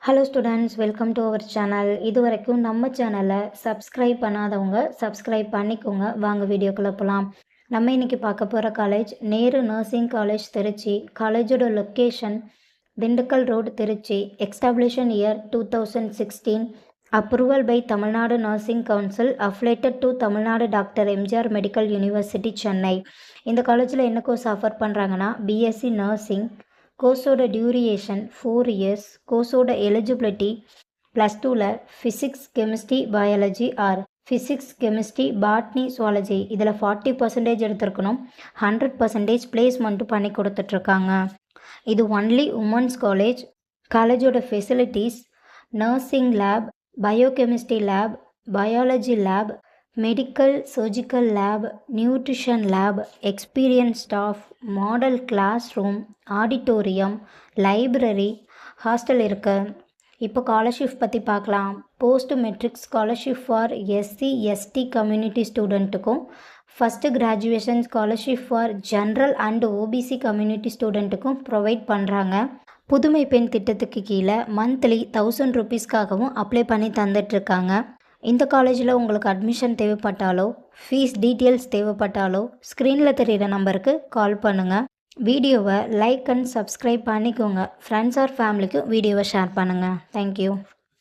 Hello students, welcome to our channel. இது வரைக்கும் நம்ம சேனலை சப்ஸ்கிரைப் பண்ணாதவங்க சப்ஸ்கிரைப் பண்ணிக்கோங்க. வாங்க வீடியோக்குள்ளே போகலாம். நம்ம இன்றைக்கி பார்க்க போகிற college Nehru nursing college Trichy. காலேஜோட location Dindigul road Trichy. Establishment year 2016. Approval by Tamil Nadu nursing council. Affiliated to Tamil Nadu doctor MGR medical university Chennai. இந்த காலேஜில் என்ன கோர்ஸ் ஆஃபர் பண்ணுறாங்கன்னா பிஎஸ்சி நர்சிங். கோர்ஸோட டியூரியேஷன் 4 இயர்ஸ். கோர்ஸோட எலிஜிபிலிட்டி +2ல் physics chemistry biology or physics chemistry botany zoology இதில் 40% எடுத்திருக்கணும். 100% பிளேஸ்மெண்ட்டும் பண்ணி கொடுத்துட்ருக்காங்க. இது ஒன்லி உமன்ஸ் காலேஜ். காலேஜோட facilities nursing lab, biochemistry lab, biology lab, medical surgical lab, nutrition lab, experience staff, model class room, auditorium, library, hostel இருக்குது. இப்போ scholarship பற்றி பார்க்கலாம். Post matric scholarship for SC ST community ஸ்டூடெண்ட்டுக்கும், first graduation scholarship for general and OBC community ஸ்டூடெண்ட்டுக்கும் provide பண்ணுறாங்க. புதுமை பெண் திட்டத்துக்கு கீழே மந்த்லி 1000 ருபீஸ்க்காகவும் அப்ளை பண்ணி தந்துட்டுருக்காங்க. இந்த காலேஜில் உங்களுக்கு அட்மிஷன் தேவைப்பட்டாலோ ஃபீஸ் டீட்டெயில்ஸ் தேவைப்பட்டாலோ ஸ்க்ரீனில் தெரிகிற நம்பருக்கு கால் பண்ணுங்கள். வீடியோவை லைக் அண்ட் சப்ஸ்கிரைப் பண்ணிக்கோங்க. ஃப்ரெண்ட்ஸ் ஆர் ஃபேமிலிக்கு வீடியோவை ஷேர் பண்ணுங்கள். தேங்க்யூ.